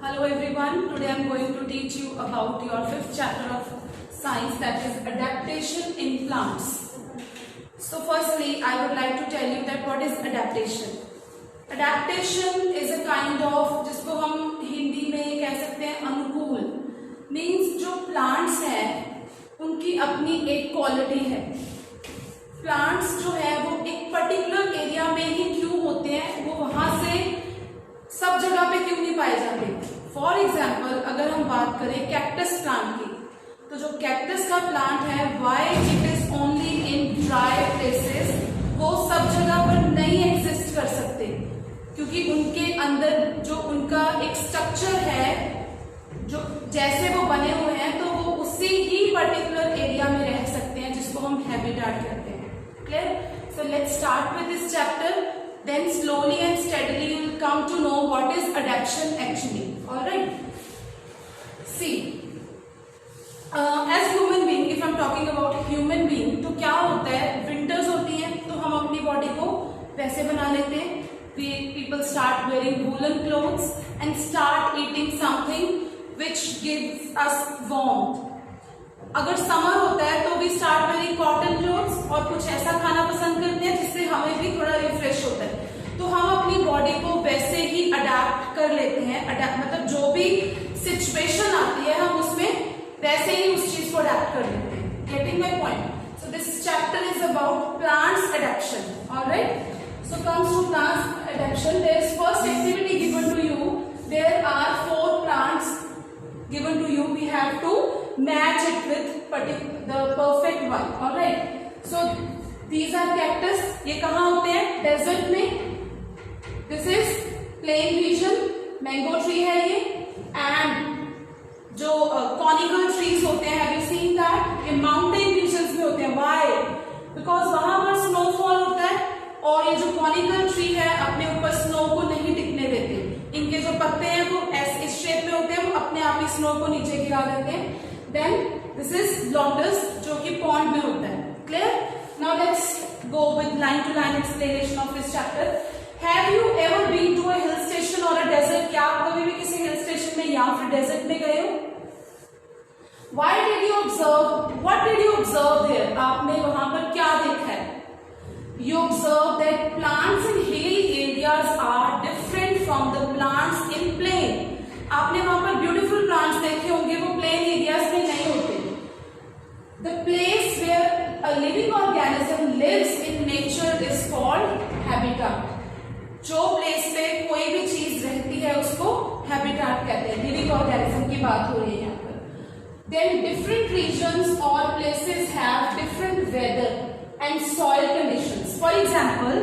Hello everyone, today I am going to teach you about your fifth chapter of science, that is adaptation in plants. So firstly, I would like to tell you that what is adaptation. Adaptation is a kind of, जिसको हम हिंदी में कह सकते हैं अनुकूल, means जो plants हैं उनकी अपनी एक क्वालिटी है. प्लांट्स जो है वो एक पर्टिकुलर एरिया में ही क्यों होते हैं, वो वहां से सब जगह पे क्यों नहीं पाए जाते. फॉर एग्जाम्पल अगर हम बात करें कैक्टस प्लांट की, तो जो कैक्टस का प्लांट है, why it is only in dry places, वो सब जगह पर नहीं एग्जिस्ट कर सकते क्योंकि उनके अंदर जो उनका एक स्ट्रक्चर है, जो जैसे वो बने हुए हैं, तो वो उसी ही पर्टिकुलर एरिया में रह सकते हैं, जिसको हम हैबिटेट कहते हैं. Clear? So let's start with this chapter. Then slowly and steadily you will come to know what is adaptation actually. All right. See, as human being, if I'm talking about human being, तो क्या होता है? Winters होती हैं, तो हम अपनी body को वैसे बना लेते हैं. People start wearing woolen clothes and start eating something which gives us warmth. अगर समर होता है तो भी स्टार्ट वेयरिंग कॉटन क्लोथ्स और कुछ ऐसा खाना पसंद करते हैं जिससे हमें भी थोड़ा रिफ्रेश होता है. तो हम अपनी बॉडी को वैसे ही अडेप्ट कर लेते हैं. मतलब जो भी सिचुएशन आती है हम उसमें वैसे ही उस चीज को अडेप्ट कर लेते हैं. Getting my point? So this chapter is about plants adaption. Alright. So comes to plants adaption, there is first activity given to you. There are 4 plants given to you. We have to match it with the perfect one. All right. So these are cactus. ये कहाँ होते हैं? Desert में. This is plain region. Mango tree है ये. And जो conical trees होते हैं, have you seen that? ये mountain regions में होते हैं. Why? Because वहाँ पर snowfall होता है और ये जो conical tree है अपने ऊपर snow को नहीं टिकने देते. इनके जो पत्ते हैं वो इस शेप में होते हैं, वो अपने आप ही स्नो को नीचे गिरा देते हैं. देन दिस इज लोटस जो कि पॉन्ड में होता है. Clear? Now let's go with line to line explanation of this chapter. Have you ever been to a hill station or a desert? क्या आप कभी भी किसी हिल स्टेशन में या फिर डेजर्ट में गए हो? Why did you observe, what did you observe there? आपने वहां पर क्या देखा है? You observe that plants in hilly areas are different from the plants in plain. आपने वहां पर beautiful plants देखे होंगे, वो plain areas में नहीं होते. The place where a living organism lives in nature is called habitat. जो place पे कोई भी चीज रहती है उसको habitat कहते हैं. living organism की बात हो रही है यहाँ पर. Then different regions or places have different weather and soil conditions. For example,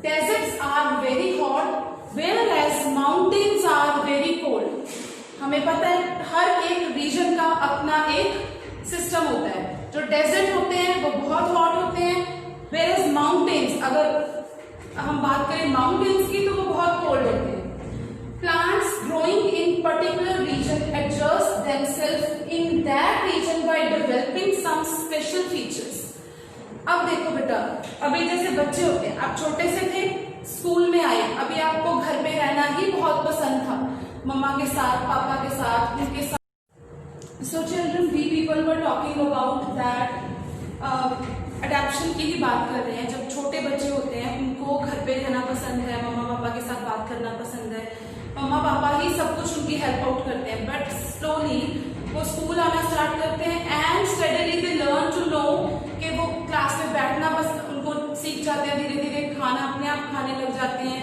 deserts are very hot, whereas mountains are very cold. हमें पता है हर एक रीजन का अपना एक सिस्टम होता है. जो डेजर्ट होते हैं वो बहुत हॉट होते हैं, whereas mountains, अगर हम बात करें माउंटेन्स की, तो वो बहुत कोल्ड होते हैं. Plants growing in particular region adjust themselves in that region by developing some special features. अब देखो बेटा, अभी जैसे बच्चे होते हैं, आप छोटे से थे, स्कूल में आए, अभी आपको घर में रहना ही बहुत पसंद था, मम्मा के साथ, पापा के साथ, उनके साथ. So children, we people were talking about that adaption की ही बात कर रहे हैं. जब छोटे बच्चे होते हैं उनको घर पे रहना पसंद है, मम्मा पापा के साथ बात करना पसंद है, मम्मा पापा ही सब कुछ उनकी हेल्प आउट करते हैं. बट स्लोली वो स्कूल आना स्टार्ट करते हैं and steadily they learn to know कि वो क्लास में बैठना बस उनको सीख जाते हैं, धीरे धीरे खाना अपने आप खाने लग जाते हैं,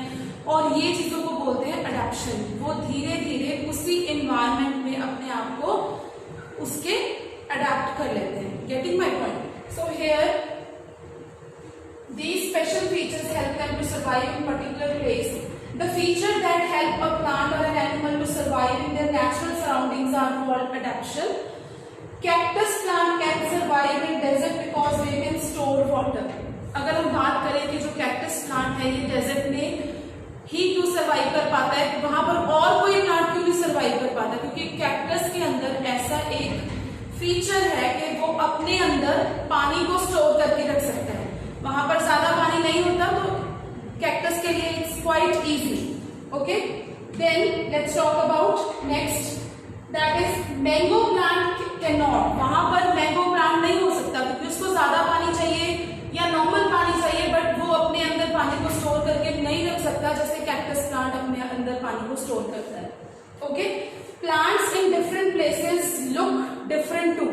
और ये चीजों को बोलते हैं अडेप्शन. वो धीरे धीरे उसी एनवायरनमेंट में अपने आप को उसके अडेप्ट कर लेते हैं. Getting my point? So here these special features help them to survive in particular place. The feature that help a plant or an animal to survive in their natural surroundings are called adaptation. Cactus plant can survive in desert because they can store water. अगर हम बात करें कि जो cactus plant है ये desert में ही क्यों सर्वाइव कर पाता है, वहां पर और कोई प्लांट क्यों नहीं सर्वाइव कर पाता? क्योंकि कैक्टस के अंदर ऐसा एक फीचर है कि वो अपने अंदर पानी को स्टोर करके रख सकता है. वहां पर ज्यादा पानी नहीं होता, तो कैक्टस के लिए it's quite easy. Okay. Then let's talk about mango plant can not, वहां पर मैंगो प्लांट नहीं हो सकता क्योंकि उसको ज्यादा पानी चाहिए या नॉर्मल पानी चाहिए, बट वो अपने अंदर पानी को स्टोर करके नहीं रख सकता जैसे कैक्टस प्लांट अपने अंदर पानी को स्टोर करता है. Okay, plants in different places look different too.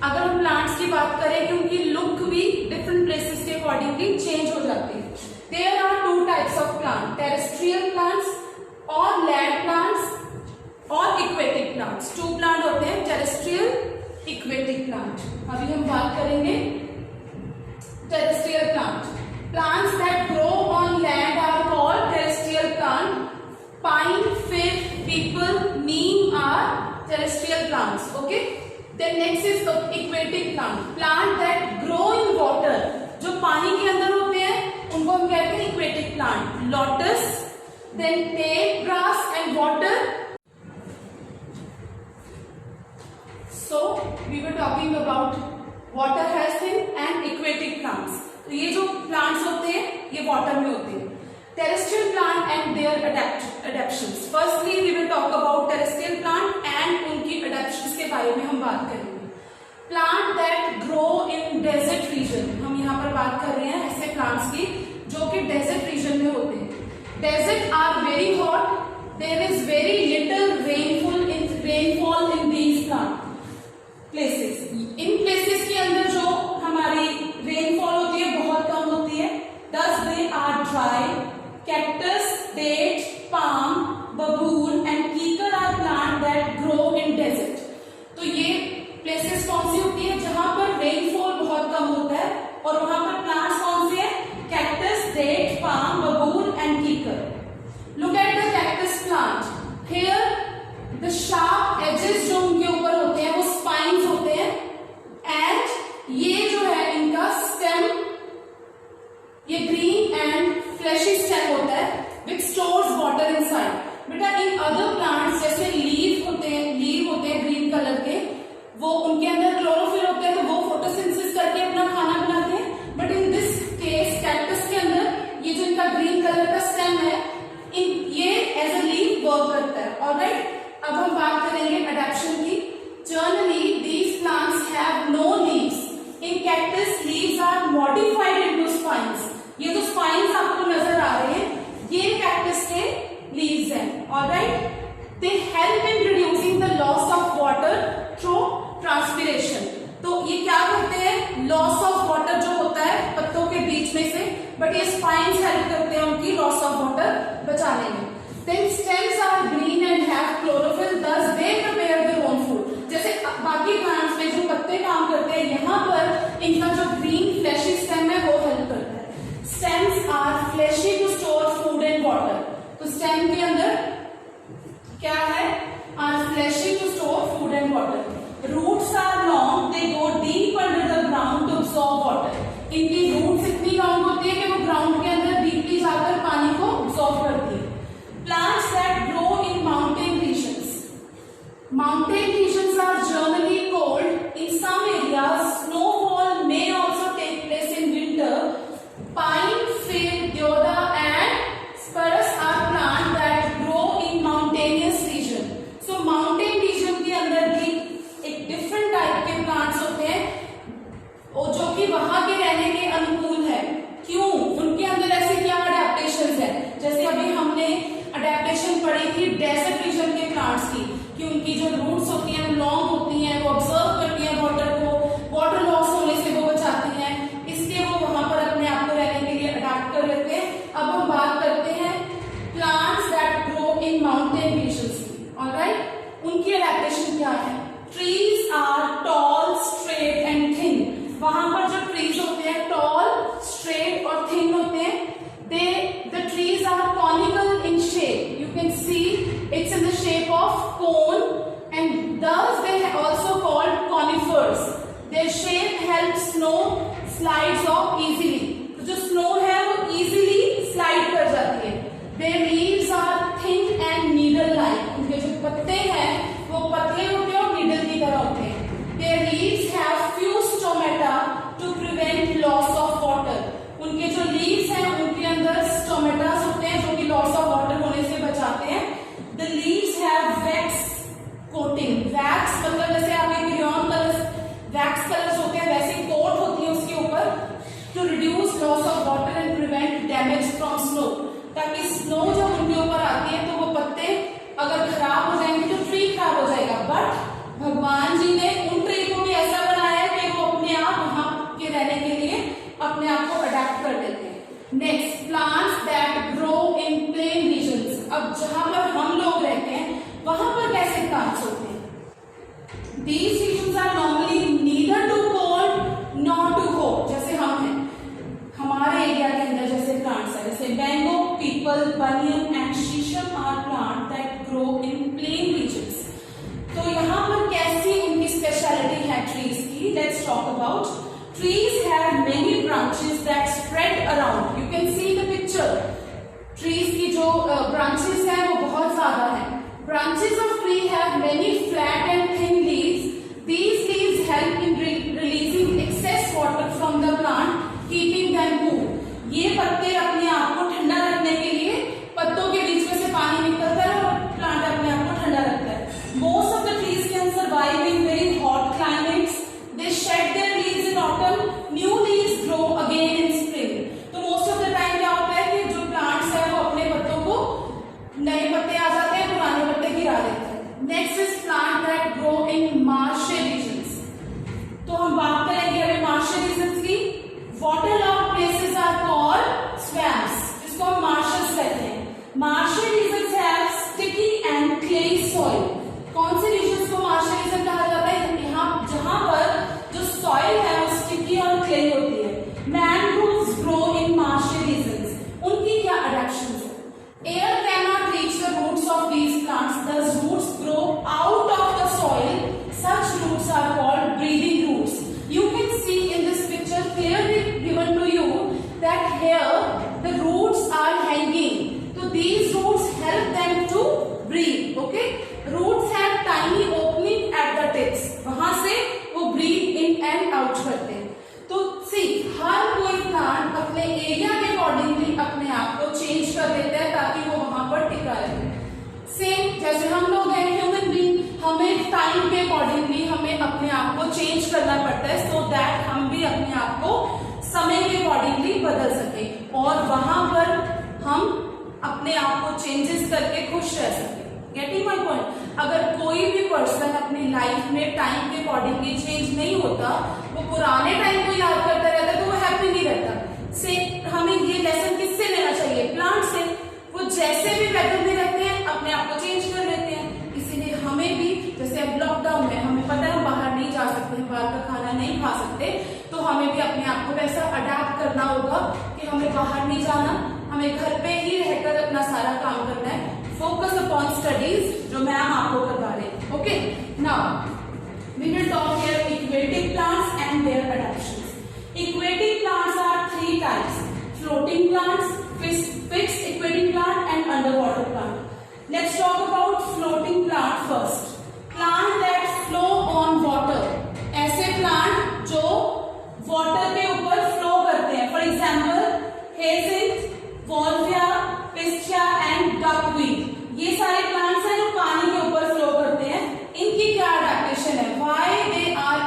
अगर हम प्लांट्स की बात करें कि उनकी लुक भी डिफरेंट प्लेसेस के अकॉर्डिंगली चेंज हो जाती है. There are two types of plant, terrestrial plants और लैंड प्लांट्स और इक्वेटिक प्लांट्स. टू प्लांट होते हैं, टेरेस्ट्रियल, इक्वेटिक प्लांट. अभी हम बात करेंगे terrestrial plant. Plants that grow on land are called terrestrial plant. Pine, fig, peepal, neem are terrestrial plants. Okay, then next is the aquatic plant. Plant that grow in water, जो पानी के अंदर होते हैं उनको हम कहते हैं aquatic plant. Lotus, then tape grass and water. So we were talking about water hyacinth and aquatic plants. तो ये जो plants होते हैं ये water में होते हैं. Terrestrial plant and their adaptations. Firstly, we will talk about terrestrial plant and उनकी adaptations के बारे में हम बात करेंगे. Plant that grow in desert region. हम यहाँ पर बात कर रहे हैं ऐसे plants की जो कि desert region में होते हैं. Desert are very hot. There is very little rainfall in these places. In places के अंदर जो हमारी rainfall होती है बहुत कम होती है. Thus they are dry. Cactus, date, palm, baboon and kikar are plants that grow in desert. तो ये places कौन सी होती है जहां पर rainfall बहुत कम होता है और वहां पर plants कौन से हैं? Cactus, date, palm, baboon and kikar. Look at the cactus plant. Here the sharp edges जो उनके ऊपर होते हैं वो spines होते हैं and ये जो है इनका stem ये green and fleshy stem होता है which stores water inside. बेटा इन other plants जैसे लीव होते हैं ग्रीन कलर के, वो उनके अंदर क्लोरोफिल होते हैं तो वो फोटोसिंथेसिस करके अपना खाना बनाते हैं. But in this case cactus के अंदर ये जो इनका ग्रीन कलर का स्टेम है ये एज अ लीव वर्क करता है. ऑलराइट, अब हम बात करेंगे अडैप्शन की. Generally these plants have no leaves. In cactus leaves are modified into spines. ये जो स्पाइन्स आपको नजर आ रहे हैं ये कैक्टस के लीव्स हैं. Alright, they help in reducing the loss of water through transpiration. तो ये क्या करते हैं? लॉस ऑफ वाटर जो होता है पत्तों के बीच में से, बट ये स्पाइन्स हेल्प करते हैं उनकी लॉस ऑफ वाटर बचाने में. Then stems are green and have chlorophyll, thus they prepare their own food. जैसे बाकी प्लांट्स में जो पत्ते काम करते हैं यहाँ पर इनका जो ग्रीन फ्लैशी स्टेम है वो हेल्प करता है. Stems are fleshy to store food and water. तो stem के अंदर क्या है? Are fleshy to store food and water. Roots are long. They go deep under the ground to absorb water. इनकी roots इतनी long होती है कि वो ground के अंदर deeply जाकर पानी को absorb करती है. Plants that grow in mountain regions. Mountain regions are generally cold. In some areas, snowfall may also take place in winter. Pine, fig, deodar and spruce are plants that grow in mountainous region. So mountain region के अंदर भी एक different type के plants होते हैं और जो कि वहां के रहने के अनुकूल है. क्यों? उनके अंदर ऐसे क्या adaptations है? जैसे अभी हमने adaptation पढ़ी थी desert region के plants की कि उनकी जो roots होती हैं long होती हैं, वो observe करती हैं water को, water loss होने से वो बचाती हैं, इसलिए वो वहां पर अपने आप को रहने के लिए अडैप्ट कर लेते हैं. अब हम बात करते हैं plants that grow in mountain regions की. ऑलराइट, उनकी अडैप्टेशन क्या है? Trees are tall, straight and thin. वहां पर जो ट्रीज होते हैं टॉल, स्ट्रेट और थिन होते हैं. The trees are conical in shape. You can see it's in the shape of cone and thus they are also called conifers. Their shape helps snow slides off easily. तो जो snow है वो easily slide कर जाती है. Their leaves are thin and needle-like. उनके जो पत्ते हैं वो पतले होते हैं और needle की तरह होते हैं. Their leaves have few stomata to prevent loss of water. उनके जो leaves हैं उनके अंदर stomata होते हैं जो कि loss of water होने से बचाते हैं. The leaves have wax coating. Wax भगवान जी ने उन ट्री को भी ऐसा बनाया है कि वो अपने आप वहां के रहने के लिए अपने आप को अडेप्ट कर देते हैं। Next, plants that grow in plain regions. अब जहां पर हम लोग रहते हैं वहां पर कैसे प्लांट्स होते हैं? These regions are normally neither too cold nor too hot। जैसे हम हैं, हमारे एरिया के अंदर जैसे प्लांट्स है, जैसे mango, peepal, banyan and sheesham are plant that grow in plain regions. तो यहाँ पर कैसी उनकी स्पेशलिटी है ट्रीज की? Let's talk about. Trees have many branches that spread around. You can see the picture. Trees की जो branches हैं वो बहुत ज्यादा हैं। Branches of tree have many flat and thin leaves. These leaves help in releasing excess water from the plant, keeping them cool. ये पत्ते अपने आप को ठंडा रखने के लिए पत्तों के बीच में से पानी निकलता है और प्लांट अपने आप को ठंडा रखता है। Most of the trees can survive in very hot climates. They shed their leaves in autumn. New leaves grow again in spring. तो most of the time क्या होता है कि जो plants है वो अपने पत्तों को, नए पत्ते आ जाते हैं, पुराने पत्ते गिरा देते हैं। Next is plant that grow in marshy regions. तो हम बात करेंगे अभी marshy regions की। Waterlogged places are called swamps, जिसको हम marshes कहते हैं। Marshy regions have sticky and clayey soil. कौन से regions को marshy region कहा जाता है? यहाँ जहां पर जो soil है वो sticky और clay होती है। Mangroves grow in marshy regions. उनकी क्या adaptations है? Air cannot reach the roots of these plants. Thus roots grow out of the soil. Such roots are called breathing roots. You can see in this picture clearly given to you that here the roots are hanging. So these roots help them to breathe. Okay? Roots have tiny opening at the tips. वहां से वो breathe in and out करते हैं। तो see, हर कोई plant अपने area के accordingly अपने आप को चेंज कर देता है ताकि वो वहां पर टिका रहे। सेम जैसे हम लोग हैं ह्यूमन बीइंग, हमें टाइम के अकॉर्डिंगली हमें अपने आप को चेंज करना पड़ता है सो दैट हम भी अपने आप को समय के अकॉर्डिंगली बदल सके और वहां पर हम अपने आप को चेंजेस करके खुश रह सके। Getting my point? अगर कोई भी पर्सन अपनी लाइफ में टाइम के अकॉर्डिंगली चेंज नहीं होता, वो पुराने टाइम को याद करता रहता तो वो हैप्पी नहीं रहता। से हमें ये लेसन किससे लेना चाहिए? प्लांट से। वो जैसे भी वेदर में रहते हैं अपने आप को चेंज कर लेते हैं। इसीलिए हमें भी, जैसे अब लॉकडाउन में हमें पता है हम बाहर नहीं जा सकते, बाहर का खाना नहीं खा सकते, तो हमें भी अपने आप को वैसा अडेप्ट करना होगा कि हमें बाहर नहीं जाना, हमें घर पे ही रहकर अपना सारा काम करना है। फोकस अपॉन स्टडीज, जो मैम आपको करवा रहे हैं। Okay, now we will talk here aquatic plants and their adaptations. Aquatic plants are three types: floating plants, fixed aquatic plant and underwater plant. Let's talk about floating plant first. Plant that flow on water. ऐसे plant जो water के ऊपर flow करते हैं। For example hyacinth, Wolffia, pistia and duckweed. ये सारे plants हैं जो पानी के ऊपर फ्लो करते हैं। इनकी क्या अडैप्टेशन है? Why they are,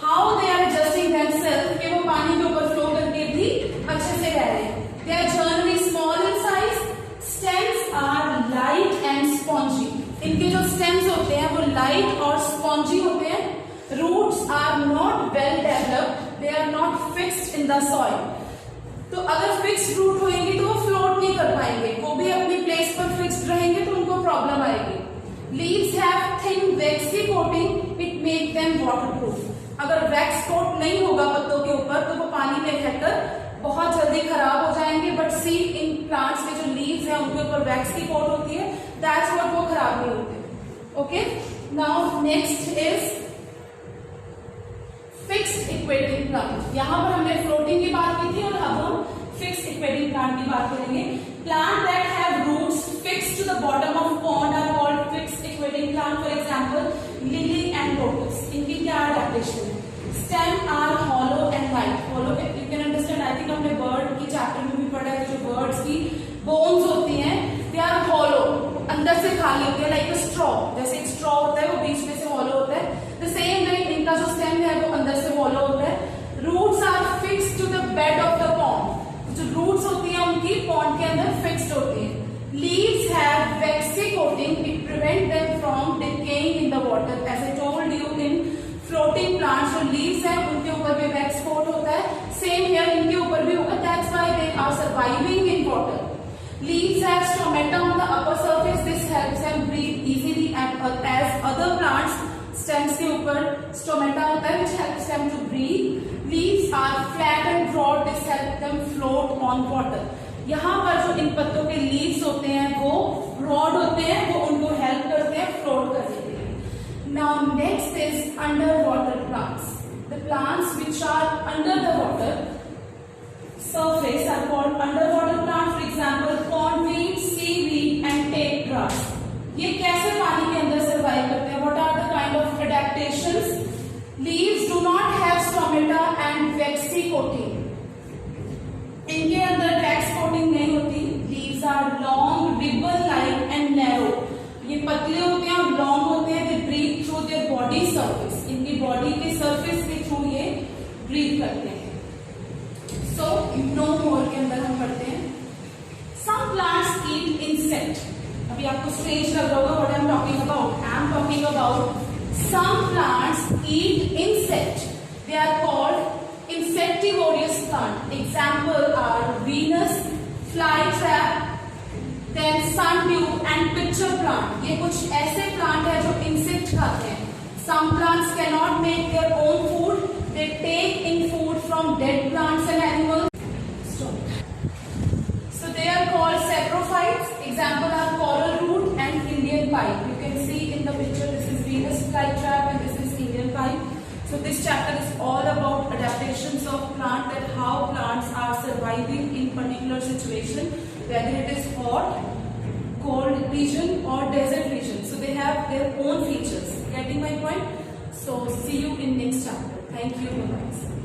how they are adjusting themselves कि वो पानी के ऊपर फ्लो करके भी अच्छे से रह रहे हैं। They are generally small in size. Stems are light and spongy. इनके जो स्टेम्स होते हैं वो लाइट और स्पॉन्जी होते हैं। Roots are not well developed, they are not fixed in the soil. तो अगर फिक्स्ड रूट होंगे तो वो फ्लोट नहीं कर पाएंगे, वो भी अपनी प्लेस पर फिक्स्ड रहेंगे तो उनको प्रॉब्लम आएगी। Leaves have thin vaccine coating, it make them waterproof. अगर वैक्स कोट नहीं होगा पत्तों के ऊपर तो वो पानी में रहकर बहुत जल्दी खराब हो जाएंगे। बट सी इन प्लांट्स के जो लीव्स हैं उनके ऊपर वैक्स की कोट होती है, दैट्स व्हाट, वो खराब नहीं होते। Okay, now next is fixed aquatic plant. यहाँ पर हमने फ्लोटिंग की बात की थी और अब हम फिक्स्ड एक्वेटिक प्लांट की बात करेंगे। Plant that have roots fixed to the bottom of pond are called fixed aquatic plant. For example lily and lotus. इनकी क्या अडैप्टेशन है? Stem are hollow and light. Hollow you can understand, I think हमने bird की chapter में भी पढ़ा है, जो बर्ड्स की बोन्स होती हैं दे आर हॉलो, अंदर से खाली होती है, लाइक अ स्ट्रॉ। जैसे एक स्ट्रॉ होता है वो बीच में से हॉलो होता है, द सेम वे इनका जो स्टेम है वो अंदर से हॉलो होता है। Roots are fixed to the bed of the pond. जो रूट्स होती है उनकी पॉन्ड के अंदर फिक्स्ड होती है। Leaves have waxy coating, it prevents them from decaying in the water. As I told you plants जो लीव्स हैं उनके ऊपर भी वैक्स कोट होता है, सेम हियर इनके ऊपर भी होगा, that's why they are surviving in water. Leaves have stomata on the upper surface. This helps them breathe easily and as other plants, stems के ऊपर stomata होता है which helps them to breathe. Leaves are flat and broad. This helps them float on water. यहाँ पर जो इन पत्तों के leaves होते हैं वो broad होते हैं, वो उनको help करते हैं float करने के लिए. Now next is underwater plants. The plants which are under the water surface are called underwater plants. For example, pondweed, seaweed and tape grass. ये कैसे पानी के अंदर survive करते हैं? What are the kind of adaptations? Leaves do not have stomata and waxy coating. इनके अंदर wax coating नहीं होती. Leaves are long, ribbon-like and narrow. ये पतले होते हैं और long होते हैं. They breathe through their body surface. इनकी body के surface के through ये breathe करते हैं. So, no more के अंदर हम पढ़ते हैं. Some plants eat insect. अभी आपको strange लग रहा होगा what I am talking about. I am talking about some plants eat insect. They are called insectivorous plant. Example are Venus, flytrap, then sundew and pitcher plant. ये कुछ ऐसे plant है जो insect खाते हैं. Some plants cannot make their own food. They take in food from dead plants and animals. So they are called saprophytes. Example are coral root and Indian pipe. You can see in the picture this is Venus flytrap and this is Indian pipe. So this chapter is all about adaptations of plant, that how plants are surviving in particular situation, whether it is hot, cold region or desert region. So they have their own features. Getting my point? So see you in next chapter. Thank you. Bye-bye.